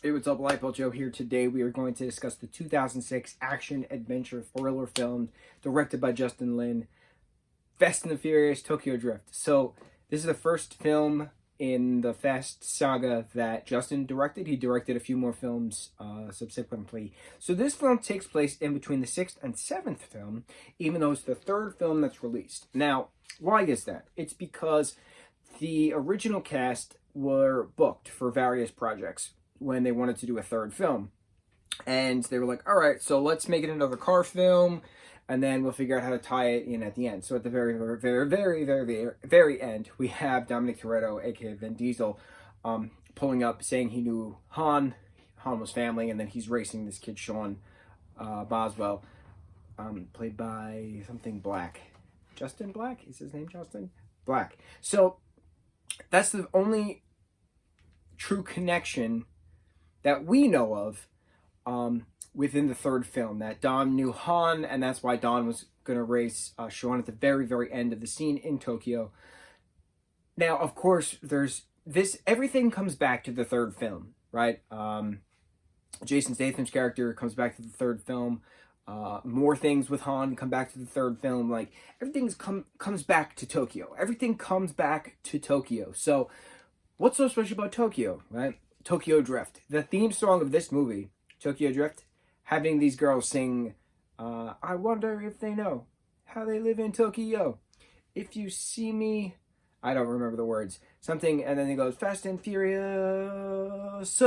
Hey, what's up, lightboltjoe here. Today we are going to discuss the 2006 action-adventure thriller film directed by Justin Lin, Fast and the Furious Tokyo Drift. So this is the first film in the Fast saga that Justin directed. He directed a few more films subsequently. So this film takes place in between the 6th and 7th film, even though it's the 3rd film that's released. Now, why is that? It's because the original cast were booked for various projects when they wanted to do a 3rd film. And they were like, all right, so let's make it another car film, and then we'll figure out how to tie it in at the end. So at the very end, we have Dominic Toretto, aka Vin Diesel, pulling up, saying he knew Han was family, and then he's racing this kid, Sean Boswell, played by something Black. Justin Black? Is his name Justin? Black. So that's the only true connection that we know of within the 3rd film, that Dom knew Han, and that's why Don was going to race Sean at the very end of the scene in Tokyo. Now, of course, there's this, everything comes back to the 3rd film, right? Jason Statham's character comes back to the 3rd film. More things with Han come back to the 3rd film. Like, everything comes back to Tokyo. Everything comes back to Tokyo. So, what's so special about Tokyo, right? Tokyo Drift. The theme song of this movie, Tokyo Drift, having these girls sing, I wonder if they know how they live in Tokyo. If you see me, I don't remember the words. Something, and then it goes, Fast and Furious,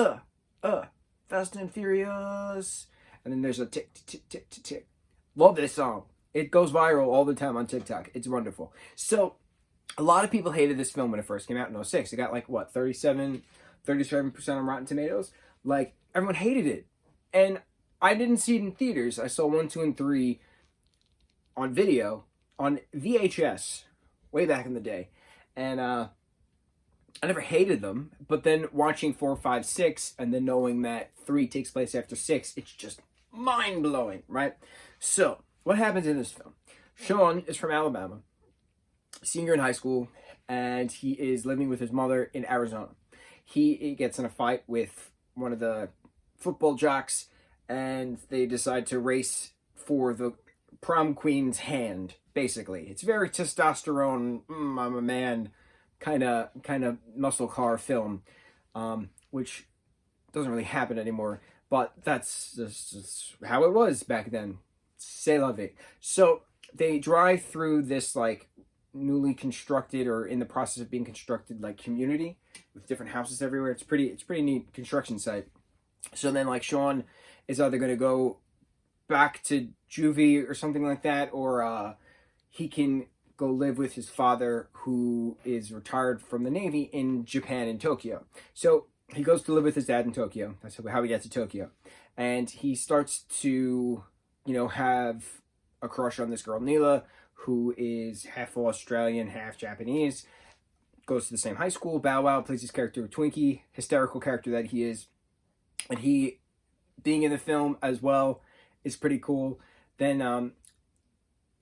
Fast and Furious. And then there's a tick, tick, tick, tick, tick. Love this song. It goes viral all the time on TikTok. It's wonderful. So, a lot of people hated this film when it first came out in 2006. It got like, what, 37% on Rotten Tomatoes? Like, everyone hated it. And I didn't see it in theaters. I saw 1, 2, and 3 on video, on VHS, way back in the day. And I never hated them. But then watching 4, 5, 6, and then knowing that 3 takes place after 6, it's just mind-blowing, right? So, what happens in this film? Sean is from Alabama, senior in high school, and he is living with his mother in Arizona. He gets in a fight with one of the football jocks, and they decide to race for the prom queen's hand, basically. It's very testosterone, I'm a man, kind of muscle car film, which doesn't really happen anymore, but that's just how it was back then. C'est la vie. So they drive through this, like, newly constructed, or in the process of being constructed, like, community with different houses everywhere. It's pretty neat construction site. So then, like, Sean is either going to go back to juvie or something like that, or he can go live with his father, who is retired from the Navy, in Japan, in Tokyo. So he goes to live with his dad in Tokyo. That's how he gets to Tokyo. And he starts to, have a crush on this girl, Neela, who is half Australian, half Japanese. Goes to the same high school. Bow Wow plays his character, Twinkie, hysterical character that he is. And he, being in the film as well, is pretty cool. Then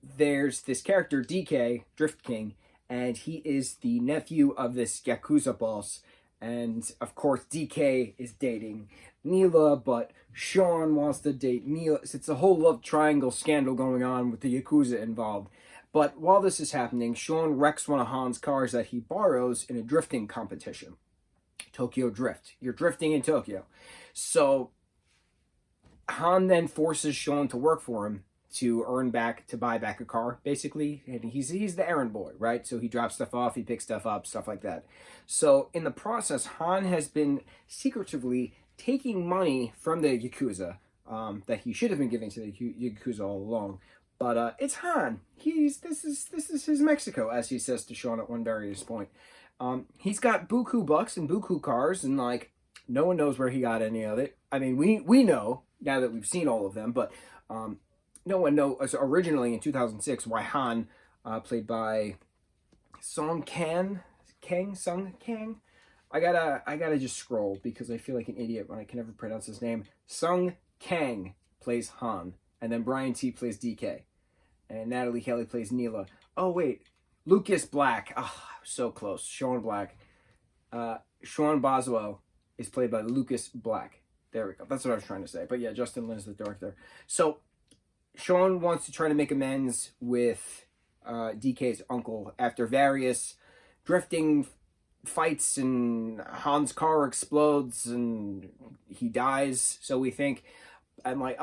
there's this character, DK, Drift King, and he is the nephew of this Yakuza boss. And, of course, DK is dating Neela, but Sean wants to date Neela. It's a whole love triangle scandal going on with the Yakuza involved. But while this is happening, Sean wrecks one of Han's cars that he borrows in a drifting competition. Tokyo Drift. You're drifting in Tokyo. So Han then forces Sean to work for him to buy back a car, basically. And he's the errand boy, right? So he drops stuff off, he picks stuff up, stuff like that. So in the process, Han has been secretively taking money from the Yakuza that he should have been giving to the Yakuza all along. But it's Han. This is his Mexico, as he says to Sean at one various point. He's got buku bucks and buku cars, and, like, no one knows where he got any of it. I mean, we know now that we've seen all of them, but no one knows originally in 2006 why Han, played by Sung Kang. I gotta just scroll because I feel like an idiot when I can never pronounce his name. Sung Kang plays Han, and then Brian T plays DK, and Natalie Kelly plays Neela. Oh wait, Lucas Black. Oh, so close. Sean Black. Sean Boswell is played by Lucas Black. There we go. That's what I was trying to say. But yeah, Justin Lin's the director. So Sean wants to try to make amends with DK's uncle after various drifting fights, and Han's car explodes and he dies. So we think, and like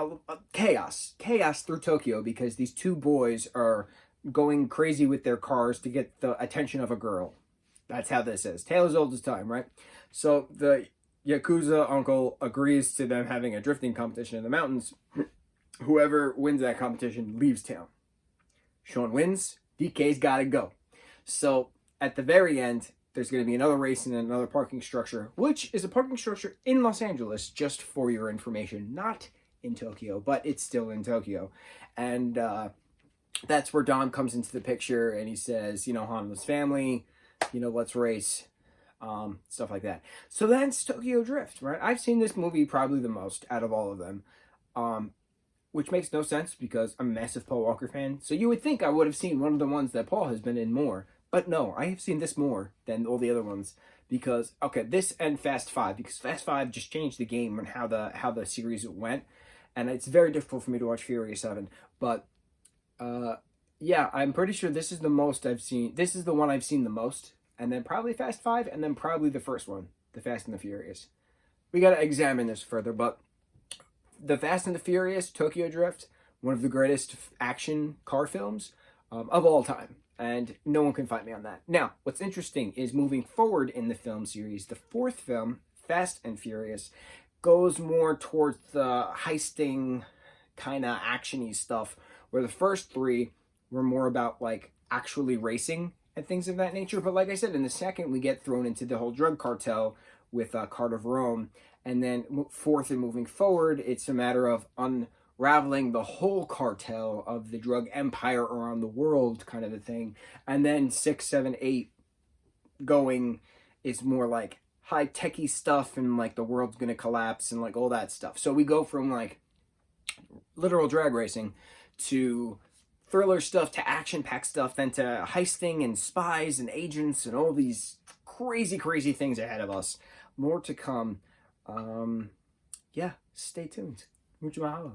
chaos through Tokyo because these two boys are going crazy with their cars to get the attention of a girl. That's how this is. Tale as old as time, right? So the Yakuza uncle agrees to them having a drifting competition in the mountains. Whoever wins that competition leaves town. Sean wins. DK's got to go. So at the very end, there's going to be another race in another parking structure, which is a parking structure in Los Angeles, just for your information. Not in Tokyo, but it's still in Tokyo. And that's where Dom comes into the picture and he says, Honda's family, let's race, stuff like that. So that's Tokyo Drift, right? I've seen this movie probably the most out of all of them, which makes no sense because I'm a massive Paul Walker fan. So you would think I would have seen one of the ones that Paul has been in more. But no, I have seen this more than all the other ones because, okay, this and Fast 5, because Fast 5 just changed the game and how the series went. And it's very difficult for me to watch Furious 7. But, yeah, I'm pretty sure this is the most I've seen. This is the one I've seen the most. And then probably Fast 5, and then probably the first one, The Fast and the Furious. We got to examine this further, but The Fast and the Furious, Tokyo Drift, one of the greatest action car films of all time. And no one can fight me on that. Now, what's interesting is moving forward in the film series, the fourth film, Fast and Furious, goes more towards the heisting kind of action-y stuff, where the first three were more about like actually racing and things of that nature. But like I said, in the second, we get thrown into the whole drug cartel with Cart of Rome. And then fourth and moving forward, it's a matter of unraveling the whole cartel of the drug empire around the world, kind of a thing. And then 6, 7, 8 going is more like high-techy stuff and like the world's gonna collapse and like all that stuff. So we go from like literal drag racing to thriller stuff to action-packed stuff, then to heisting and spies and agents and all these crazy things ahead of us. More to come. Yeah, stay tuned. Mucho mahalo.